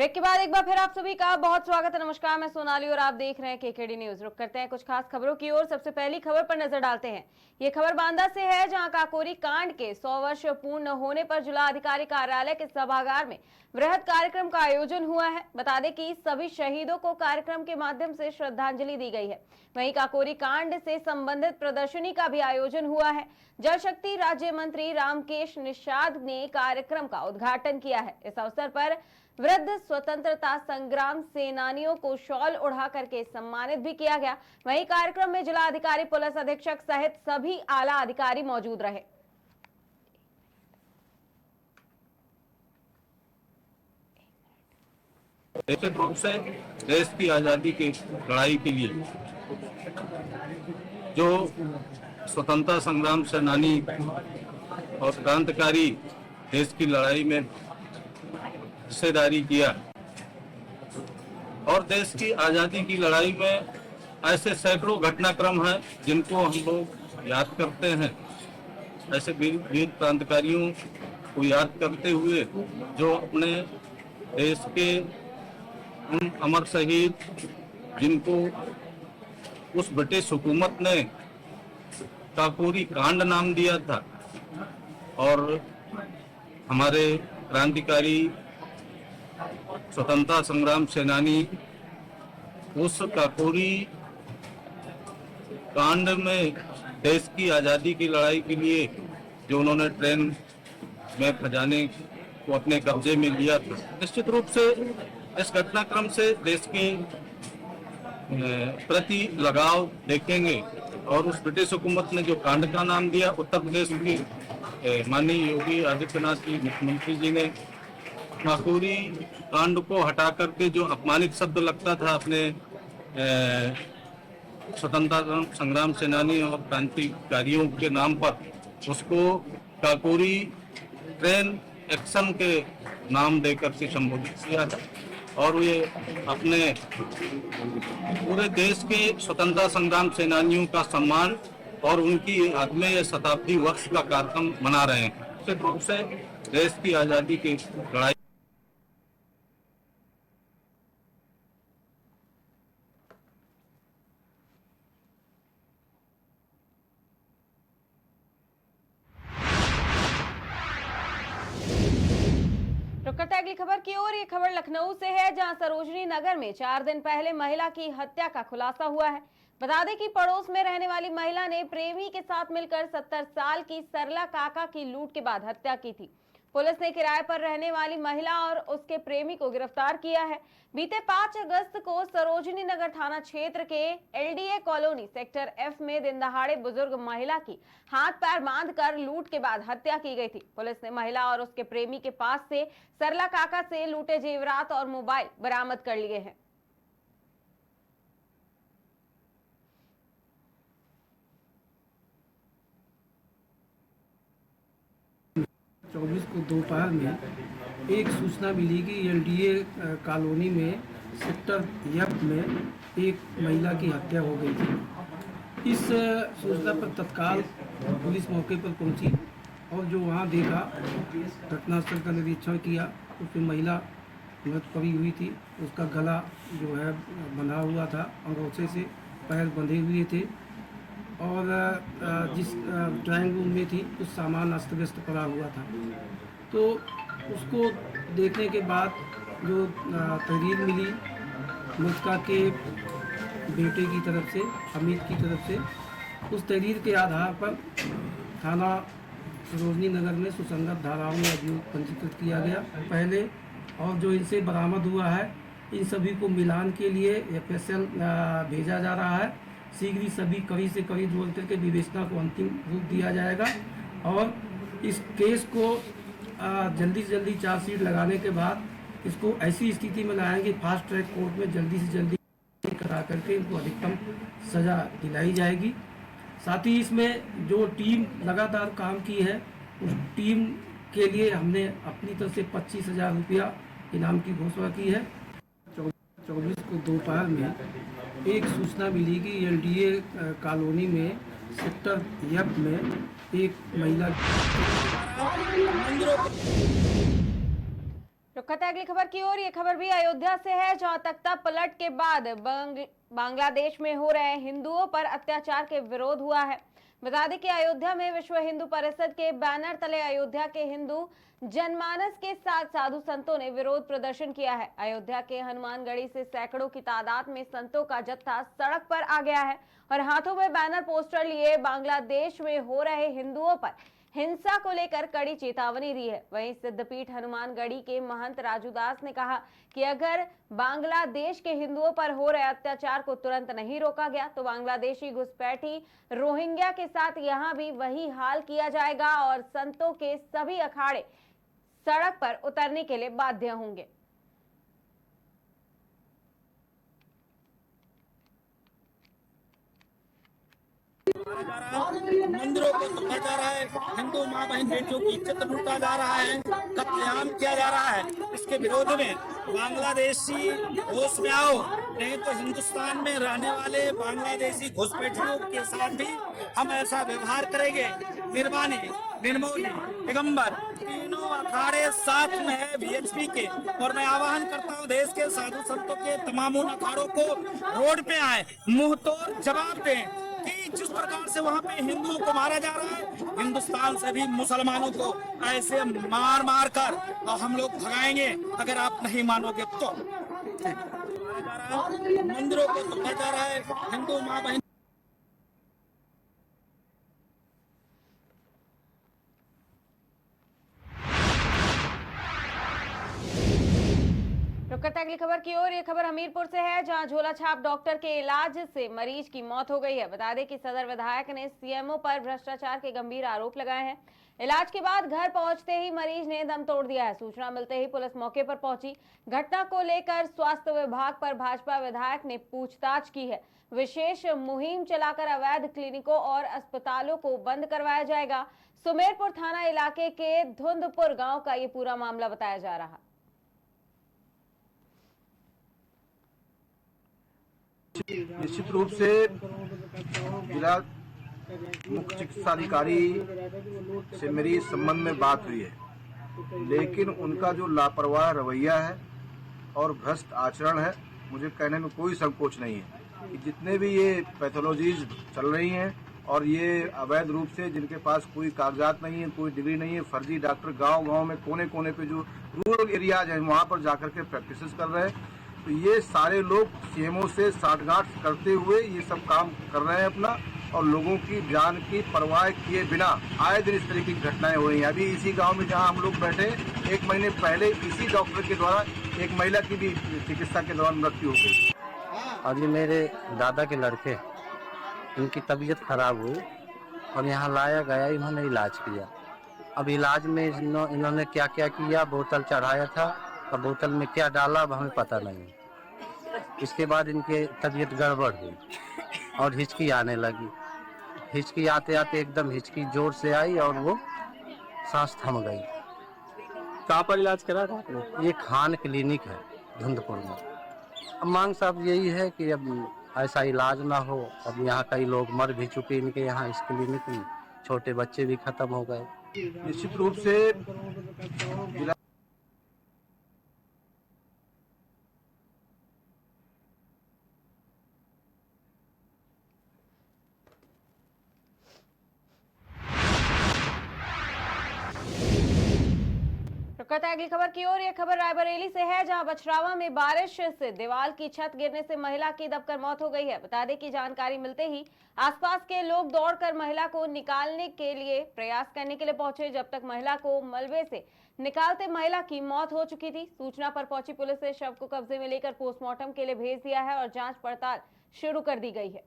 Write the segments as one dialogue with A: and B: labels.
A: Break के बाद एक बार फिर आप सभी का बहुत स्वागत है। नमस्कार, मैं सोनाली और आप देख रहे हैं केकेडी न्यूज। रुक करते हैं कुछ खास खबरों की ओर। सबसे पहली खबर पर नजर डालते हैं। ये खबर बांदा से है, जहां काकोरी कांड के 100 वर्ष पूर्ण होने पर जिला अधिकारी कार्यालय के सभागार में वृहद कार्यक्रम का आयोजन हुआ है। बता दें कि सभी शहीदों को कार्यक्रम के माध्यम से श्रद्धांजलि दी गई है। वहीं काकोरी कांड से संबंधित प्रदर्शनी का भी आयोजन हुआ है। जल शक्ति राज्य मंत्री रामकेश निषाद ने कार्यक्रम का उद्घाटन किया है। इस अवसर पर वृद्ध स्वतंत्रता संग्राम सेनानियों को शॉल उड़ा करके सम्मानित भी किया गया। वहीं कार्यक्रम में जिला अधिकारी, पुलिस अधीक्षक सहित सभी आला अधिकारी मौजूद रहे।
B: निश्चित रूप से देश की आजादी की लड़ाई के लिए जो स्वतंत्रता संग्राम सेनानी और क्रांतिकारी देश की लड़ाई में हिस्सेदारी किया और देश की आजादी की लड़ाई में ऐसे सैकड़ों घटनाक्रम हैं जिनको हम लोग याद करते हैं। ऐसे वीर क्रांतिकारियों को याद करते हुए जो अपने देश के उन अमर शहीद जिनको उस ब्रिटिश हुकूमत ने काकोरी कांड नाम दिया था और हमारे क्रांतिकारी स्वतंत्रता संग्राम सेनानी उस काकोरी कांड में देश की आज़ादी की लड़ाई के लिए जो उन्होंने ट्रेन में खजाने को अपने कब्जे में लिया था। निश्चित रूप से इस घटनाक्रम से देश की प्रति लगाव देखेंगे और उस ब्रिटिश हुकूमत ने जो कांड का नाम दिया, उत्तर प्रदेश की माननीय योगी आदित्यनाथ जी मुख्यमंत्री जी ने काकोरी कांड को हटा करके जो अपमानित शब्द लगता था अपने स्वतंत्रता संग्राम सेनानी और क्रांतिकारियों के नाम पर, उसको काकोरी ट्रेन एक्शन के नाम देकर के संबोधित किया था और ये अपने पूरे देश के स्वतंत्रता संग्राम सेनानियों का सम्मान और उनकी याद में ये शताब्दी वर्ष का कार्यक्रम मना रहे हैं। निश्चित रूप से देश की आज़ादी की लड़ाई
A: करते अगली खबर की ओर। ये खबर लखनऊ से है, जहां सरोजनी नगर में 4 दिन पहले महिला की हत्या का खुलासा हुआ है। बता दें कि पड़ोस में रहने वाली महिला ने प्रेमी के साथ मिलकर 70 साल की सरला काका की लूट के बाद हत्या की थी। पुलिस ने किराए पर रहने वाली महिला और उसके प्रेमी को गिरफ्तार किया है। बीते 5 अगस्त को सरोजनी नगर थाना क्षेत्र के एलडीए कॉलोनी सेक्टर एफ में दिन दहाड़े बुजुर्ग महिला की हाथ पैर बांधकर लूट के बाद हत्या की गई थी। पुलिस ने महिला और उसके प्रेमी के पास से सरला काका से लूटे जेवरात और मोबाइल बरामद कर लिए हैं।
C: 24 को दोपहर में एक सूचना मिली कि एलडीए कॉलोनी में सेक्टर एफ में एक महिला की हत्या हो गई थी। इस सूचना पर तत्काल पुलिस मौके पर पहुंची और जो वहां देखा, घटनास्थल का निरीक्षण किया, उसमें महिला मृत पड़ी हुई थी। उसका गला जो है बंधा हुआ था, अंगोछे से पैर बंधे हुए थे और जिस ड्राइंग रूम में थी कुछ सामान अस्त व्यस्त पड़ा हुआ था। तो उसको देखने के बाद जो तहरीर मिली मृतका के बेटे की तरफ से, अमित की तरफ से, उस तहरीर के आधार पर थाना सरोजनी नगर में सुसंगत धाराओं में अभियोग पंजीकृत किया गया पहले। और जो इनसे बरामद हुआ है, इन सभी को मिलान के लिए एफएसएल भेजा जा रहा है। शीघ्र ही सभी कड़ी से कड़ी जोड़ करके विवेचना को अंतिम रूप दिया जाएगा और इस केस को जल्दी से जल्दी चार्जशीट लगाने के बाद इसको ऐसी स्थिति में लाएंगे फास्ट ट्रैक कोर्ट में जल्दी से जल्दी करा करके इनको अधिकतम सजा दिलाई जाएगी। साथ ही इसमें जो टीम लगातार काम की है, उस टीम के लिए हमने अपनी तरफ से 25,000 रुपया इनाम की घोषणा की है। 24 को दोपहर में एक सूचना मिली कि एलडीए कॉलोनी में सेक्टर एफ में एक महिला
A: रुक करते हैं अगली खबर की ओर। ये खबर भी अयोध्या से है, जहां तख्ता पलट के बाद बांग्लादेश में हो रहे हिंदुओं पर अत्याचार के विरोध हुआ है। बता दें कि अयोध्या में विश्व हिंदू परिषद के बैनर तले अयोध्या के हिंदू जनमानस के साथ साधु संतों ने विरोध प्रदर्शन किया है। अयोध्या के हनुमानगढ़ी से सैकड़ों की तादाद में संतों का जत्था सड़क पर आ गया है और हाथों में बैनर पोस्टर लिए बांग्लादेश में हो रहे हिंदुओं पर हिंसा को लेकर कड़ी चेतावनी दी है। वहीं सिद्धपीठ हनुमानगढ़ी के महंत राजूदास ने कहा कि अगर बांग्लादेश के हिंदुओं पर हो रहे अत्याचार को तुरंत नहीं रोका गया तो बांग्लादेशी घुसपैठी रोहिंग्या के साथ यहां भी वही हाल किया जाएगा और संतों के सभी अखाड़े सड़क पर उतरने के लिए बाध्य होंगे।
D: मंदिरों को तोड़ा जा रहा है, हिंदू माँ बहन बेटियों की इज्जत लूटा जा रहा है, कत्लेआम किया जा रहा है। इसके विरोध में बांग्लादेशी होश में आओ, नहीं तो हिंदुस्तान में रहने वाले बांग्लादेशी घुसपैठियों के साथ भी हम ऐसा व्यवहार करेंगे। निर्वाणी, निर्मोही, पैगंबर तीनों अखाड़े साथ में है बीएचपी के, और मैं आह्वान करता हूँ देश के साधु संतों के तमाम उन अखाड़ों को रोड पे आए, मुंह तोड़ जवाब दें कि जिस प्रकार से वहाँ पे हिंदुओं को मारा जा रहा है, हिंदुस्तान से भी मुसलमानों को ऐसे मार मार कर और हम लोग भगाएंगे अगर आप नहीं मानोगे तो। मंदिरों को तोड़ा जा रहा है, हिंदू माँ बहन
A: रुक करते हैं अगली खबर की ओर। ये खबर हमीरपुर से है, जहां झोला छाप डॉक्टर के इलाज से मरीज की मौत हो गई है। बता दें कि सदर विधायक ने सीएमओ पर भ्रष्टाचार के गंभीर आरोप लगाए हैं। इलाज के बाद घर पहुंचते ही मरीज ने दम तोड़ दिया है। सूचना मिलते ही पुलिस मौके पर पहुंची। घटना को लेकर स्वास्थ्य विभाग पर भाजपा विधायक ने पूछताछ की है। विशेष मुहिम चलाकर अवैध क्लिनिकों और अस्पतालों को बंद करवाया जाएगा। सुमेरपुर थाना इलाके के धुंधपुर गाँव का ये पूरा मामला बताया जा रहा।
E: निश्चित रूप से जिला मुख्य चिकित्सा अधिकारी से मेरी इस संबंध में बात हुई है, लेकिन उनका जो लापरवाह रवैया है और भ्रष्ट आचरण है, मुझे कहने में कोई संकोच नहीं है कि जितने भी ये पैथोलॉजीज चल रही हैं और ये अवैध रूप से जिनके पास कोई कागजात नहीं है, कोई डिग्री नहीं है, फर्जी डॉक्टर गांव-गांव में कोने कोने पे जो रूरल एरियाज हैं वहाँ पर जाकर के प्रैक्टिस कर रहे हैं, तो ये सारे लोग सीएमओ से साठगांठ करते हुए ये सब काम कर रहे हैं अपना, और लोगों की जान की परवाह किए बिना आए दिन इस तरह की घटनाएं हो रही हैं। अभी इसी गांव में जहां हम लोग बैठे, 1 महीने पहले इसी डॉक्टर के द्वारा एक महिला की भी चिकित्सा के दौरान मृत्यु हो गई।
F: और ये मेरे दादा के लड़के, इनकी तबीयत खराब हुई और यहाँ लाया गया, इन्होंने इलाज किया। अब इलाज में इन्होंने क्या क्या किया, बोतल चढ़ाया था, अब बोतल में क्या डाला अब हमें पता नहीं। इसके बाद इनके तबीयत गड़बड़ हुई और हिचकी आने लगी। हिचकी आते आते एकदम हिचकी जोर से आई और वो सांस थम गई।
G: कहाँ पर इलाज करा था आपने?
F: ये खान क्लिनिक है धुंधपुर में। अब मांग साहब यही है कि अब ऐसा इलाज ना हो। अब यहाँ कई लोग मर भी चुके इनके यहाँ इस क्लिनिक में, छोटे बच्चे भी खत्म हो गए।
E: निश्चित रूप से जिला
A: रुकता है अगली खबर की ओर। यह खबर रायबरेली से है, जहां बछरावा में बारिश से दीवार की छत गिरने से महिला की दबकर मौत हो गई है। बता दें कि जानकारी मिलते ही आसपास के लोग दौड़कर महिला को निकालने के लिए प्रयास करने के लिए पहुंचे। जब तक महिला को मलबे से निकालते महिला की मौत हो चुकी थी। सूचना पर पहुंची पुलिस ने शव को कब्जे में लेकर पोस्टमार्टम के लिए भेज दिया है और जांच पड़ताल शुरू कर दी गई है।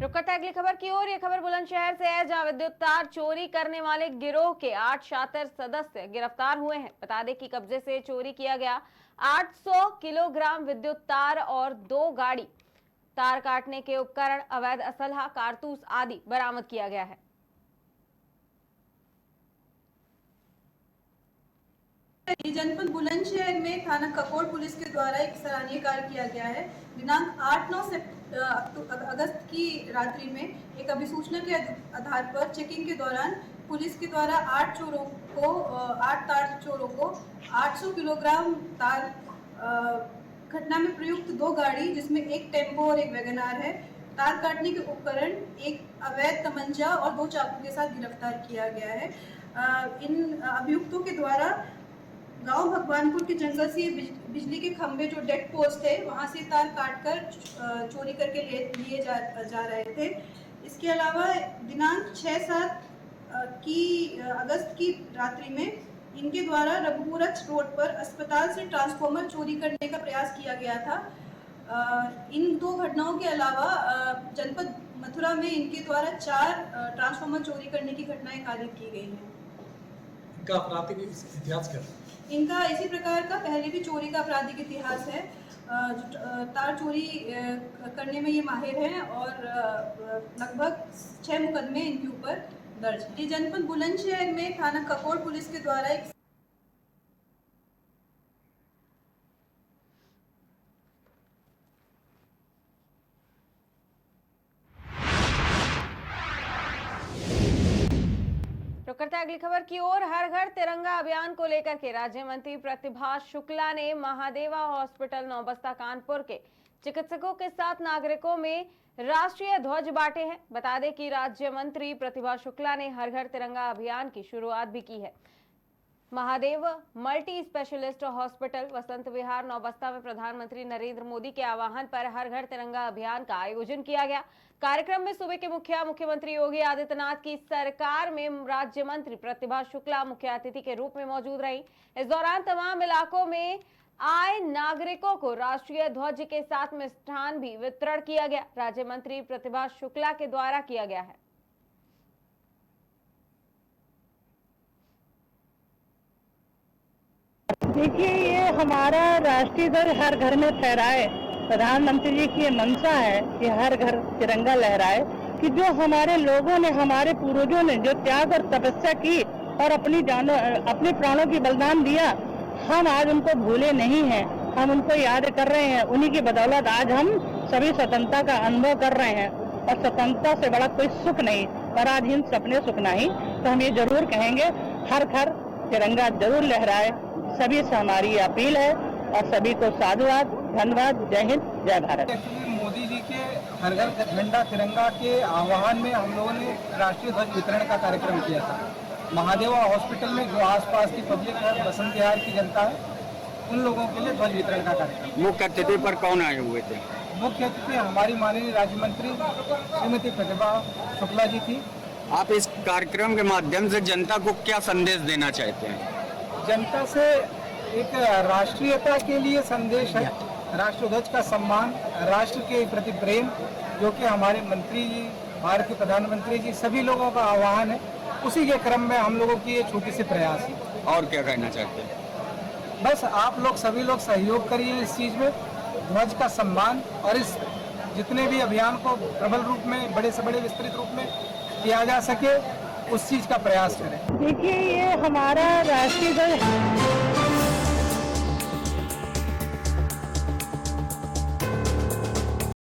A: रुक करते हैं अगली खबर की ओर। यह खबर बुलंदशहर से है, जहां विद्युत तार चोरी करने वाले गिरोह के 8 शातिर सदस्य गिरफ्तार हुए हैं। बता दें कि कब्जे से चोरी किया गया 800 किलोग्राम विद्युत तार और 2 गाड़ी, तार काटने के उपकरण, अवैध असलहा, कारतूस आदि बरामद किया गया है।
H: ये जनपद बुलंदशहर में थाना ककोड़ पुलिस के द्वारा एक सराहनीय कार्य किया गया है। दिनांक 8-9 अगस्त की रात्रि में एक अभिसूचना के आधार पर चेकिंग के दौरान पुलिस के द्वारा 8 तार चोरों को 800 किलोग्राम तार घटना में प्रयुक्त 2 गाड़ी जिसमें एक टेम्पो और एक वैगनार है, तार काटने के उपकरण, एक अवैध तमंचा और 2 चाकू के साथ गिरफ्तार किया गया है। इन अभियुक्तों के द्वारा गांव भगवानपुर के जंगल से बिजली के खंभे जो डेड पोस्ट है वहां से तार काटकर चोरी करके लिए जा रहे थे। इसके अलावा दिनांक 6-7 अगस्त की रात्रि में इनके द्वारा रघुपुरक्ष रोड पर अस्पताल से ट्रांसफार्मर चोरी करने का प्रयास किया गया था। इन 2 घटनाओं के अलावा जनपद मथुरा में इनके द्वारा 4 ट्रांसफार्मर चोरी करने की घटनाएं कारित की गई हैं।
I: इनका आपराधिक इतिहास क्या है?
H: इनका इसी प्रकार का पहले भी चोरी का आपराधिक इतिहास है। तार चोरी करने में ये माहिर हैं और लगभग 6 मुकदमे इनके ऊपर दर्ज। ये जनपद बुलंदशहर में थाना ककोड़ पुलिस के द्वारा एक
A: रुक करते हैं अगली खबर की ओर। हर घर तिरंगा अभियान को लेकर के राज्य मंत्री प्रतिभा शुक्ला ने महादेवा हॉस्पिटल नौबस्ता कानपुर के चिकित्सकों के साथ नागरिकों में राष्ट्रीय ध्वज बांटे हैं। बता दें कि राज्य मंत्री प्रतिभा शुक्ला ने हर घर तिरंगा अभियान की शुरुआत भी की है। Mahadev multi specialist hospital Vasant Vihar Naubasta में प्रधानमंत्री नरेंद्र मोदी के आह्वान पर हर घर तिरंगा अभियान का आयोजन किया गया। कार्यक्रम में सूबे के मुख्यमंत्री योगी आदित्यनाथ की सरकार में राज्य मंत्री प्रतिभा शुक्ला मुख्य अतिथि के रूप में मौजूद रही। इस दौरान तमाम इलाकों में आए नागरिकों को राष्ट्रीय ध्वज के साथ मिष्ठान भी वितरण किया गया। राज्य मंत्री प्रतिभा शुक्ला के द्वारा किया गया है।
J: देखिए, ये हमारा राष्ट्रीय ध्वज हर घर में फहराए। प्रधानमंत्री जी की ये मंशा है कि हर घर तिरंगा लहराए, कि जो हमारे लोगों ने, हमारे पूर्वजों ने जो त्याग और तपस्या की और अपने प्राणों की बलिदान दिया, हम आज उनको भूले नहीं हैं, हम उनको याद कर रहे हैं। उन्हीं की बदौलत आज हम सभी स्वतंत्रता का अनुभव कर रहे हैं और स्वतंत्रता से बड़ा कोई सुख नहीं, पराधीन सपने सुख नहीं। तो हम ये जरूर कहेंगे, हर घर तिरंगा जरूर लहराए। सभी से हमारी अपील है और सभी को साधुवाद, धन्यवाद। जय हिंद, जय भारत।
C: मोदी जी के हर घर झंडा तिरंगा के आह्वान में हम लोगों ने राष्ट्रीय ध्वज वितरण का कार्यक्रम किया था। महादेवा हॉस्पिटल में जो आसपास की पब्लिक है, बसंत विहार की जनता है, उन लोगों के लिए ध्वज वितरण का कार्यक्रम।
G: मुख्य अतिथि पर कौन आए हुए थे?
C: मुख्य अतिथि हमारी माननीय राज्य मंत्री श्रीमती प्रतिभा शुक्ला जी थी।
G: आप इस कार्यक्रम के माध्यम से जनता को क्या संदेश देना चाहते हैं?
C: जनता से एक राष्ट्रीयता के लिए संदेश है, राष्ट्र ध्वज का सम्मान, राष्ट्र के प्रति प्रेम, जो कि हमारे मंत्री जी, भारत के प्रधानमंत्री जी, सभी लोगों का आह्वान है। उसी के क्रम में हम लोगों की ये छोटी सी प्रयास है।
G: और क्या कहना चाहते हैं?
C: बस आप लोग सभी लोग सहयोग करिए इस चीज में, ध्वज का सम्मान, और इस जितने भी अभियान को प्रबल रूप में, बड़े से बड़े विस्तृत रूप में किया जा सके, उस चीज का प्रयास करें।
J: देखिए, ये हमारा राष्ट्रीय ध्वज